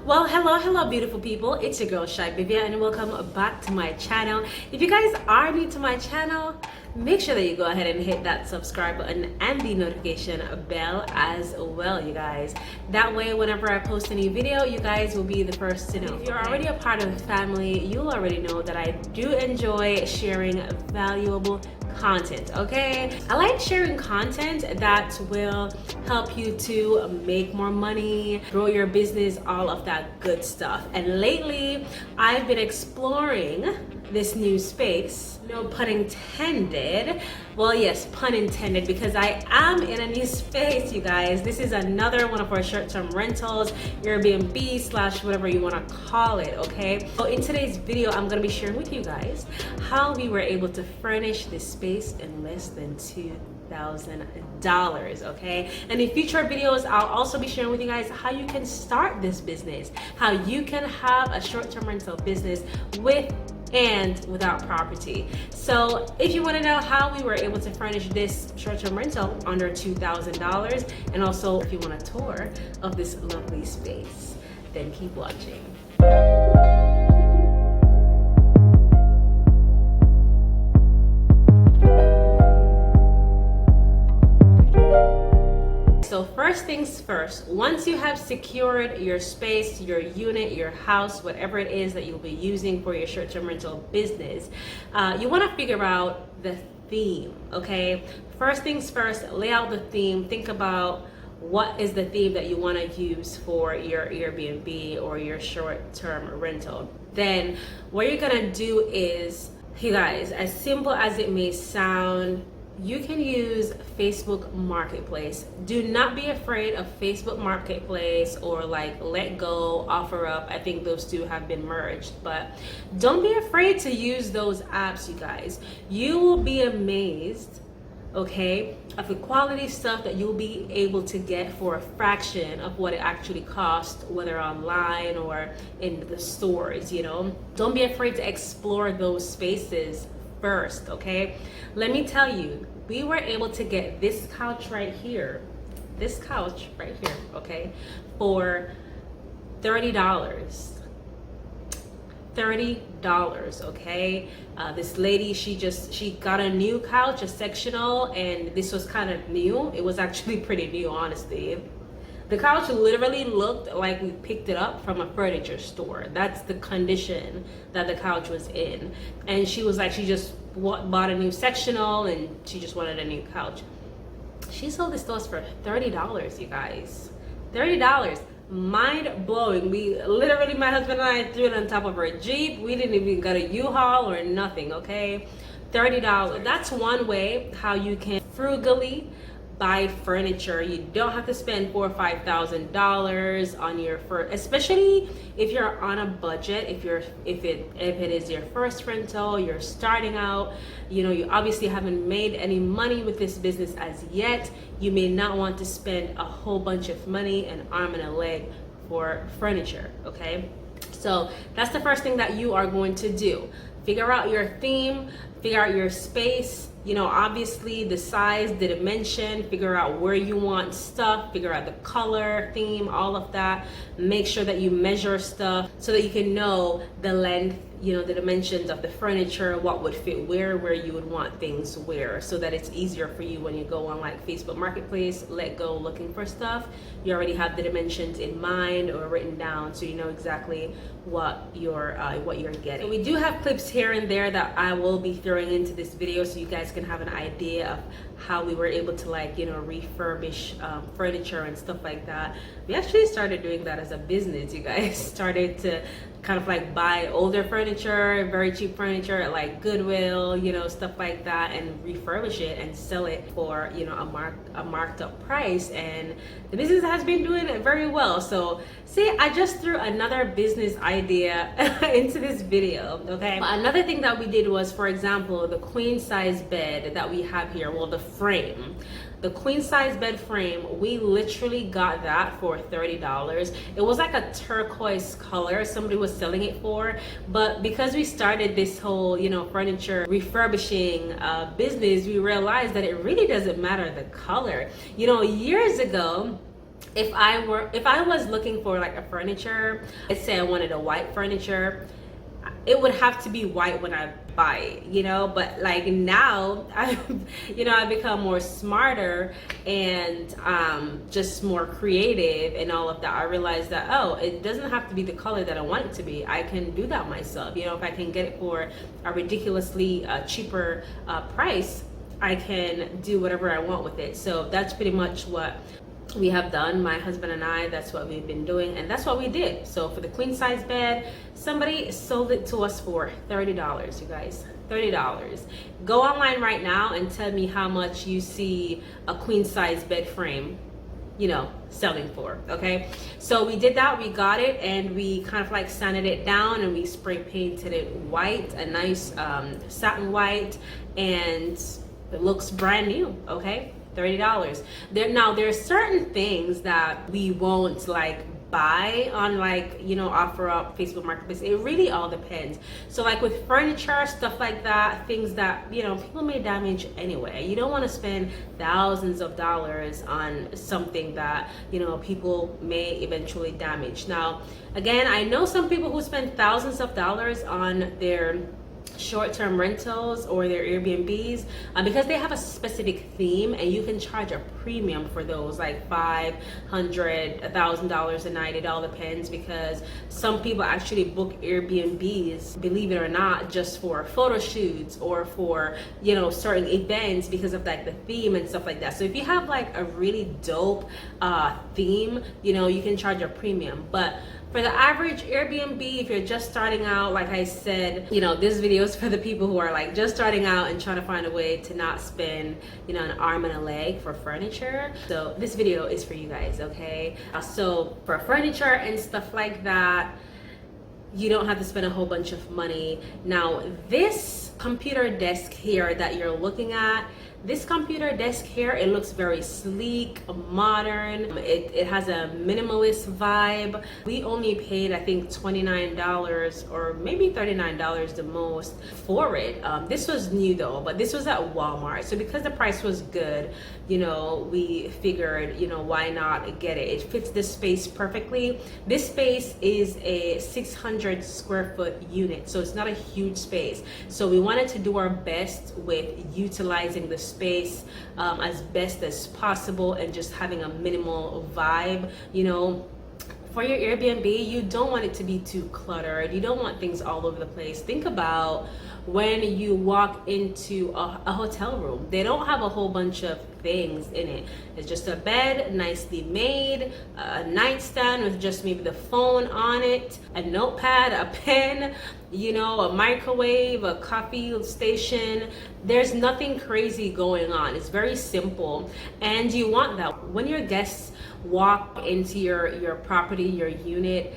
Well, hello beautiful people, it's your girl Shy-Bivia and welcome back to my channel. If you guys are new to my channel, make sure that you go ahead and hit that subscribe button and the notification bell as well, you guys. That way whenever I post a new video, you guys will be the first to know. If you're already a part of the family, you'll already know that I do enjoy sharing valuable content. Okay, I like sharing content that will help you to make more money, grow your business, all of that good stuff. And lately I've been exploring this new space, no pun intended. Well, yes, pun intended, because I am in a new space, you guys. This is another one of our short-term rentals, Airbnb slash whatever you want to call it. Okay, so in today's video I'm going to be sharing with you guys how we were able to furnish this space in less than $2,000. Okay, and in future videos I'll also be sharing with you guys how you can start this business, how you can have a short-term rental business with and without property. So if you want to know how we were able to furnish this short-term rental under $2,000, and also if you want a tour of this lovely space, then keep watching. So first things first, once you have secured your space, your unit, your house, whatever it is that you'll be using for your short-term rental business, you want to figure out the theme. Okay, first things first, lay out the theme. Think about what is the theme that you want to use for your Airbnb or your short-term rental. Then what you're gonna do is, you guys, as simple as it may sound, you can use Facebook Marketplace. Do not be afraid of Facebook Marketplace or like Let Go, OfferUp. I think those two have been merged, but don't be afraid to use those apps, you guys. You will be amazed, okay, of the quality stuff that you'll be able to get for a fraction of what it actually costs, whether online or in the stores, you know. Don't be afraid to explore those spaces first, okay? Let me tell you, we were able to get this couch right here, okay, for $30. Okay, this lady, she got a new couch, a sectional, and this was kind of new. It was actually pretty new, honestly. The couch literally looked like we picked it up from a furniture store. That's the condition that the couch was in. And she was like, she just bought a new sectional and she just wanted a new couch. She sold this to us for $30, you guys. $30. Mind blowing. We literally, my husband and I threw it on top of our Jeep. We didn't even get a U-Haul or nothing, okay? $30. That's one way how you can frugally buy furniture. You don't have to spend $4,000 or $5,000 on your first, especially if you're on a budget. If it is your first rental, you're starting out, you know, you obviously haven't made any money with this business as yet. You may not want to spend a whole bunch of money, an arm and a leg, for furniture. Okay, so that's the first thing that you are going to do. Figure out your theme, figure out your space, you know, obviously the size, the dimension, figure out where you want stuff, figure out the color, theme, all of that. Make sure that you measure stuff so that you can know the length, you know, the dimensions of the furniture, what would fit where you would want things where, so that it's easier for you when you go on like Facebook Marketplace, Let Go, looking for stuff. You already have the dimensions in mind or written down, so you know exactly what you're getting. So we do have clips here and there that I will be throwing into this video so you guys can have an idea of how we were able to, like, you know, refurbish furniture and stuff like that. We actually started doing that as a business, you guys. Started to kind of like buy older furniture, very cheap furniture at like Goodwill, you know, stuff like that, and refurbish it and sell it for, you know, a marked up price. And the business has been doing it very well. So see, I just threw another business idea into this video. Okay, another thing that we did was, for example, the queen size bed that we have here, well, the frame, the queen size bed frame, we literally got that for $30. It was like a turquoise color somebody was selling it for, but because we started this whole, you know, furniture refurbishing business, we realized that it really doesn't matter the color. You know, years ago if I was looking for like a furniture, let's say I wanted a white furniture, it would have to be white when I buy it, you know. But like now I've become more smarter and just more creative and all of that. I realized that, oh, it doesn't have to be the color that I want it to be. I can do that myself, you know. If I can get it for a ridiculously cheaper price, I can do whatever I want with it. So that's pretty much what we have done, my husband and I. That's what we've been doing, and that's what we did. So for the queen size bed, somebody sold it to us for $30, you guys. $30. Go online right now and tell me how much you see a queen size bed frame, you know, selling for. Okay, so we did that. We got it and we kind of like sanded it down and we spray painted it white, a nice satin white, and it looks brand new. Okay, $30. There are certain things that we won't like buy on, like, you know, offer up Facebook Marketplace. It really all depends. So like with furniture, stuff like that, things that, you know, people may damage anyway. You don't want to spend thousands of dollars on something that, you know, people may eventually damage. Now, again, I know some people who spend thousands of dollars on their short-term rentals or their Airbnbs because they have a specific theme, and you can charge a premium for those, like $500, $1,000 a night. It all depends, because some people actually book Airbnbs, believe it or not, just for photo shoots or for, you know, certain events because of like the theme and stuff like that. So if you have like a really dope theme, you know, you can charge a premium. But for the average Airbnb, if you're just starting out, like I said, you know, this video is for the people who are like just starting out and trying to find a way to not spend, you know, an arm and a leg for furniture. So this video is for you guys, okay? So for furniture and stuff like that, you don't have to spend a whole bunch of money. Now, this computer desk here that you're looking at, this computer desk here, it looks very sleek, modern. It has a minimalist vibe. We only paid, I think, $29 or maybe $39 the most for it. This was new though, but this was at Walmart. So because the price was good, you know, we figured, you know, why not get it? It fits this space perfectly. This space is a 600 square foot unit, so it's not a huge space. So we wanted to do our best with utilizing the space as best as possible and just having a minimal vibe, you know. For your Airbnb, you don't want it to be too cluttered. You don't want things all over the place. Think about when you walk into a hotel room. They don't have a whole bunch of things in it. It's just a bed, nicely made, a nightstand with just maybe the phone on it, a notepad, a pen, you know, a microwave, a coffee station. There's nothing crazy going on. It's very simple, and you want that. When your guests walk into your property, your unit,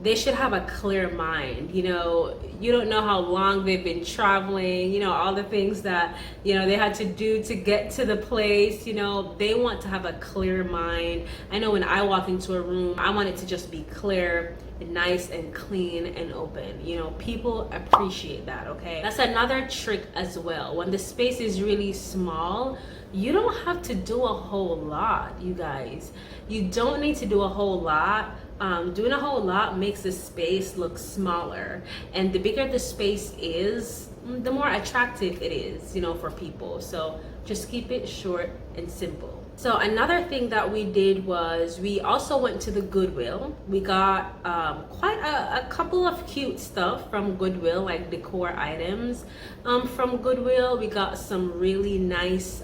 they should have a clear mind. You know, you don't know how long they've been traveling, you know, all the things that, you know, they had to do to get to the place. You know, they want to have a clear mind. I know when I walk into a room, I want it to just be clear and nice and clean and open. You know, people appreciate that, okay? That's another trick as well. When the space is really small, you don't have to do a whole lot, you guys. You don't need to do a whole lot. Doing a whole lot makes the space look smaller, and the bigger the space is, the more attractive it is, you know, for people. So just keep it short and simple. So another thing that we did was we also went to the Goodwill. We got quite a couple of cute stuff from Goodwill, like decor items from Goodwill. We got some really nice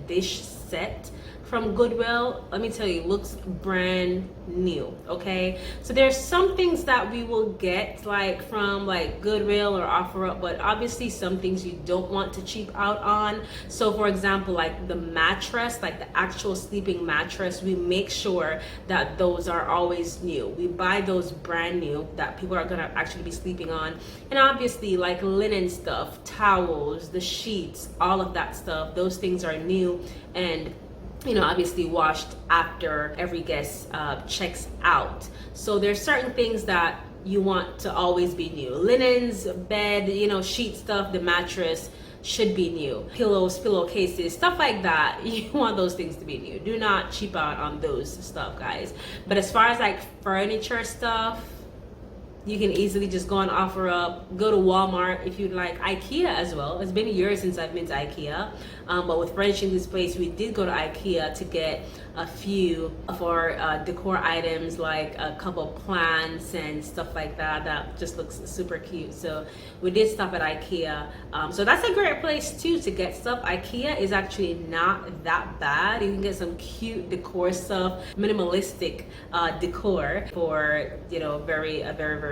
dish set from Goodwill. Let me tell you, looks brand new, okay? So there's some things that we will get like from like Goodwill or OfferUp, but obviously some things you don't want to cheap out on. So for example, like the mattress, like the actual sleeping mattress, we make sure that those are always new. We buy those brand new that people are gonna actually be sleeping on. And obviously like linen stuff, towels, the sheets, all of that stuff, those things are new and, you know, obviously washed after every guest checks out. So there's certain things that you want to always be new. Linens, bed, you know, sheet stuff, the mattress should be new. Pillows, pillowcases, stuff like that. You want those things to be new. Do not cheap out on those stuff, guys. But as far as like furniture stuff, you can easily just go on OfferUp, go to Walmart if you'd like, IKEA as well. It's been years since I've been to IKEA, but with furnishing this place, we did go to IKEA to get a few of our decor items, like a couple plants and stuff like that. That just looks super cute. So we did stop at IKEA. So that's a great place too to get stuff. IKEA is actually not that bad. You can get some cute decor stuff, minimalistic decor for, you know, very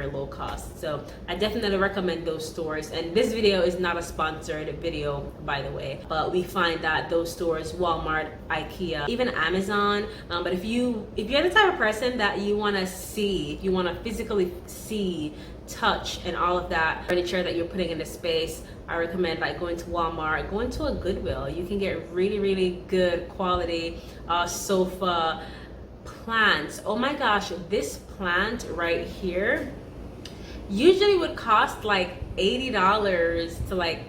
low cost. So I definitely recommend those stores. And this video is not a sponsored video, by the way, but we find that those stores, Walmart, IKEA, even Amazon. But if you're the type of person that you want to see, you want to physically see, touch, and all of that furniture that you're putting in the space, I recommend like going to Walmart, going to a Goodwill. You can get really good quality sofa plants. Oh my gosh, this plant right here usually would cost like $80 to like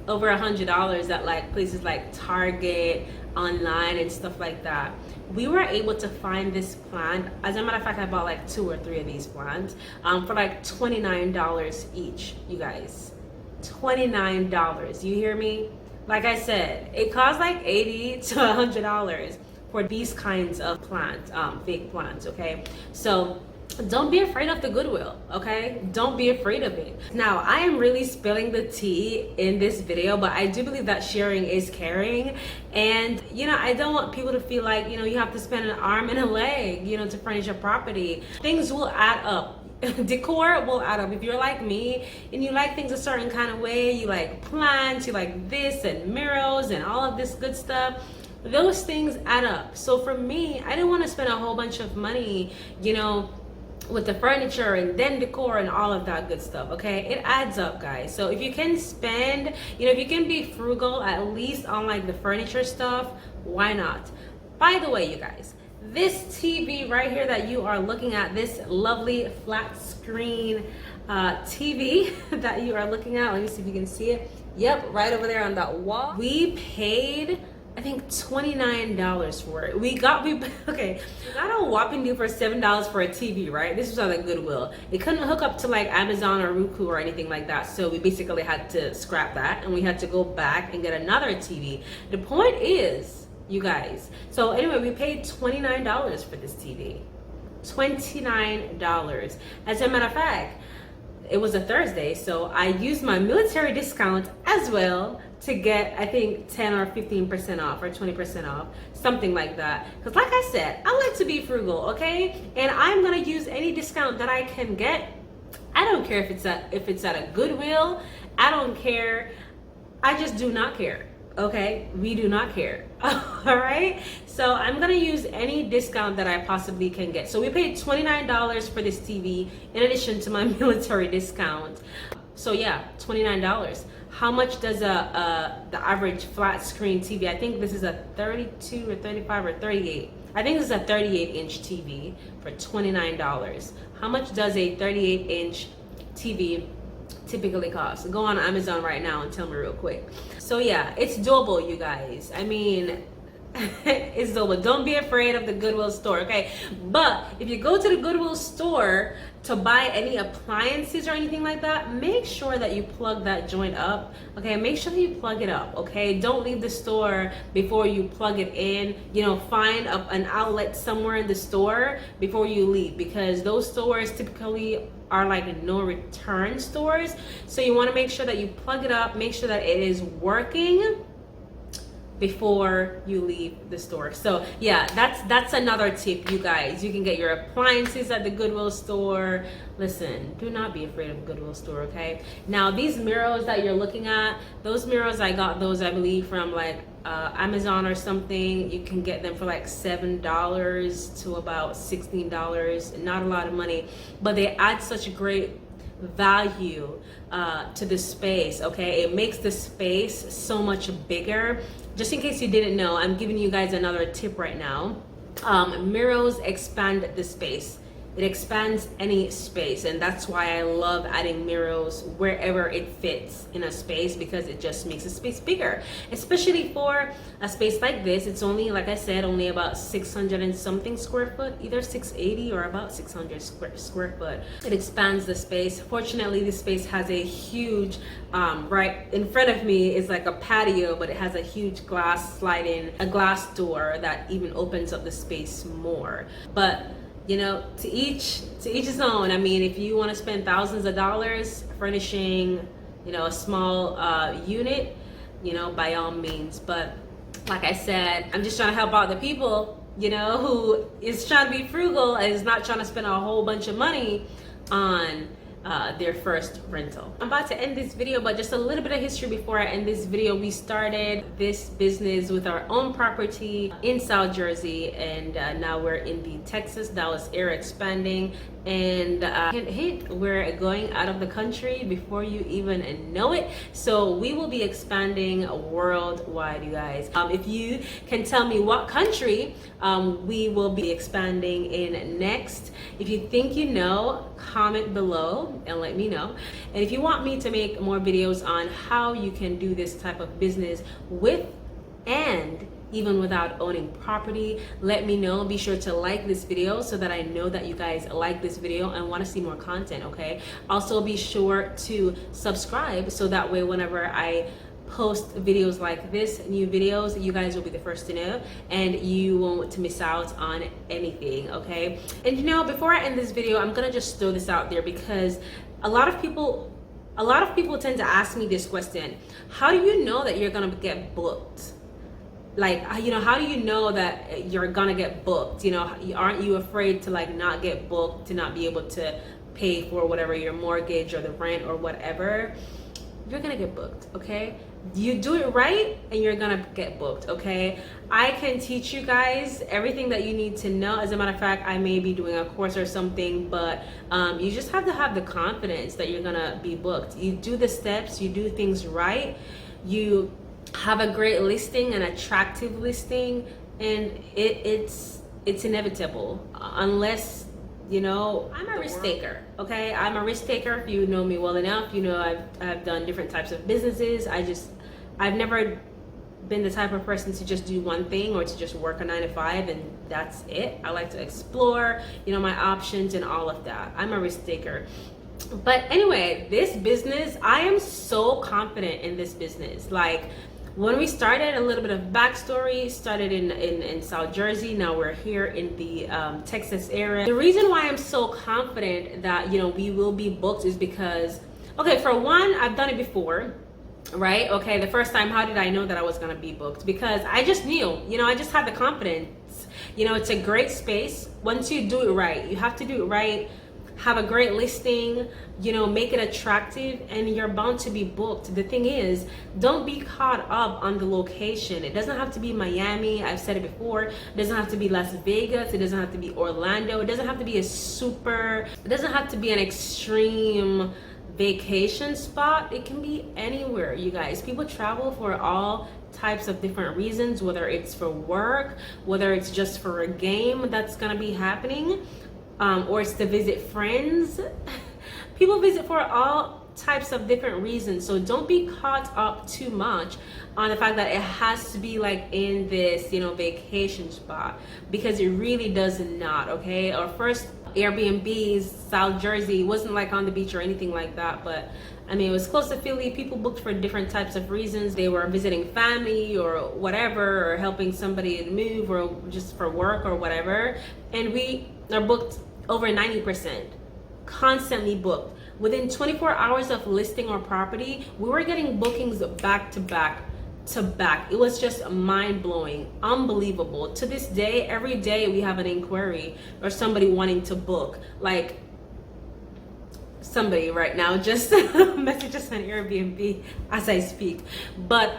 over $100 at like places like Target, online, and stuff like that. We were able to find this plant. As a matter of fact, I bought like 2 or 3 of these plants for like $29 each, you guys. $29. You hear me? Like I said, it costs like $80 to $100 for these kinds of plants, fake plants, okay? So don't be afraid of the Goodwill, okay? Don't be afraid of it. Now, I am really spilling the tea in this video, but I do believe that sharing is caring. And, you know, I don't want people to feel like, you know, you have to spend an arm and a leg, you know, to furnish a property. Things will add up. Decor will add up. If you're like me and you like things a certain kind of way, you like plants, you like this and mirrors and all of this good stuff, those things add up. So for me, I didn't want to spend a whole bunch of money, you know, with the furniture and then decor and all of that good stuff, okay? It adds up, guys. So if you can spend, you know, if you can be frugal at least on like the furniture stuff, why not? By the way, you guys, this TV right here that you are looking at, this lovely flat screen TV that you are looking at, let me see if you can see it. Yep, right over there on that wall. We paid, I think, $29 for it. We got a whopping deal for $7 for a TV, right? This was on the Goodwill. It couldn't hook up to like Amazon or Roku or anything like that, so we basically had to scrap that and we had to go back and get another TV. The point is, you guys, so anyway, we paid $29 for this TV. $29. As a matter of fact, it was a Thursday, so I used my military discount as well to get, I think, 10 or 15% off or 20% off, something like that. Because like I said, I like to be frugal, okay? And I'm gonna use any discount that I can get. I don't care if it's at a Goodwill. I don't care. I just do not care, okay? We do not care. All right? So I'm gonna use any discount that I possibly can get. So we paid $29 for this TV in addition to my military discount. So yeah, $29. How much does the average flat screen TV? I think this is a 32 or 35 or 38. I think this is a 38-inch TV for $29. How much does a 38-inch TV typically cost? Go on Amazon right now and tell me real quick. So yeah, it's doable, you guys. I mean, it's doable. Don't be afraid of the Goodwill store, okay? But if you go to the Goodwill store to buy any appliances or anything like that, make sure that you plug that joint up, okay? Make sure that you plug it up, okay? Don't leave the store before you plug it in. You know, find an outlet somewhere in the store before you leave, because those stores typically are like no return stores. So you want to make sure that you plug it up, make sure that it is working before you leave the store. So yeah, that's another tip, you guys. You can get your appliances at the Goodwill store. Listen, do not be afraid of a Goodwill store, okay? Now these mirrors that you're looking at, those mirrors, I got those, I believe, from like Amazon or something. You can get them for like $7 to about $16. Not a lot of money, but they add such great value to the space, okay? It makes the space so much bigger. Just in case you didn't know, I'm giving you guys another tip right now. Mirrors expand the space. It expands any space, and that's why I love adding mirrors wherever it fits in a space, because it just makes a space bigger. Especially for a space like this, it's only, like I said, only about 600 and something square foot, either 680 or about 600 square foot. It expands the space. Fortunately, this space has a huge, right in front of me is like a patio, but it has a huge glass a glass door that even opens up the space more. But you know, to each his own. I mean, if you want to spend thousands of dollars furnishing, you know, a small unit, you know, by all means. But like I said, I'm just trying to help out the people, you know, who is trying to be frugal and is not trying to spend a whole bunch of money on their first rental. I'm about to end this video, but just a little bit of history before I end this video. We started this business with our own property in South Jersey, and now we're in the Texas Dallas area, expanding, and we're going out of the country before you even know it. So we will be expanding worldwide, you guys. If you can tell me what country we will be expanding in next, if you think you know, comment below and let me know. And if you want me to make more videos on how you can do this type of business with and even without owning property, let me know. Be sure to like this video so that I know that you guys like this video and want to see more content, okay? Also be sure to subscribe so that way whenever I post videos like this, new videos, you guys will be the first to know and you won't miss out on anything, okay? And you know, before I end this video, I'm gonna just throw this out there, because a lot of people tend to ask me this question: how do you know that you're gonna get booked? Like, you know, how do you know that you're gonna get booked? You know, aren't you afraid to like not get booked, to not be able to pay for whatever, your mortgage or the rent or whatever? You're gonna get booked, okay? You do it right and you're gonna get booked, okay? I can teach you guys everything that you need to know. As a matter of fact, I may be doing a course or something, but you just have to have the confidence that you're gonna be booked. You do the steps, you do things right, you have a great listing, an attractive listing, and it's inevitable. Unless, you know, I'm a risk taker, okay? I'm a risk taker. If you know me well enough, you know I've done different types of businesses. I've never been the type of person to just do one thing or to just work a 9 to 5 and that's it. I like to explore, you know, my options and all of that. I'm a risk taker. But anyway, this business, I am so confident in this business. Like, when we started, a little bit of backstory, started in South Jersey. Now we're here in the Texas area. The reason why I'm so confident that, you know, we will be booked is because, okay, for one, I've done it before, right? Okay, the first time, how did I know that I was gonna be booked? Because I just knew, you know, I just had the confidence. You know, it's a great space. Once you do it right, you have to do it right. Have a great listing, you know, make it attractive, and you're bound to be booked. The thing is, don't be caught up on the location. It doesn't have to be Miami. I've said it before. It doesn't have to be Las Vegas. It doesn't have to be Orlando. It doesn't have to be it doesn't have to be an extreme vacation spot. It can be anywhere, you guys. People travel for all types of different reasons, whether it's for work, whether it's just for a game that's gonna be happening, or it's to visit friends. People visit for all types of different reasons. So don't be caught up too much on the fact that it has to be like in this, you know, vacation spot, because it really does not, okay? Our first Airbnbs, South Jersey, wasn't like on the beach or anything like that, but I mean, it was close to Philly. People booked for different types of reasons. They were visiting family or whatever, or helping somebody to move, or just for work or whatever. And we are booked over 90%, constantly booked. Within 24 hours of listing our property, we were getting bookings back to back to back. It was just mind-blowing, unbelievable. To this day, every day we have an inquiry or somebody wanting to book. Like, somebody right now just message us on Airbnb as I speak. But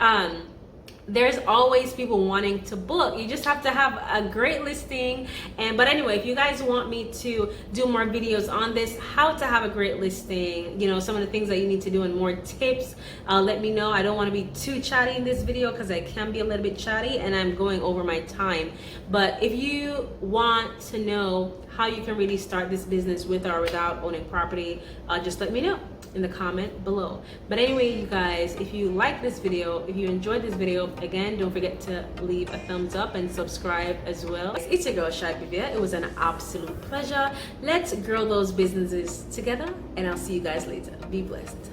there's always people wanting to book. You just have to have a great listing. But anyway, if you guys want me to do more videos on this, how to have a great listing, you know, some of the things that you need to do and more tips, let me know. I don't want to be too chatty in this video because I can be a little bit chatty and I'm going over my time. But if you want to know how you can really start this business with or without owning property, just let me know in the comment below. But anyway, you guys, if you like this video, if you enjoyed this video, again, don't forget to leave a thumbs up and subscribe as well. It's your girl Shy-Bivia. It was an absolute pleasure. Let's grow those businesses together, and I'll see you guys later. Be blessed.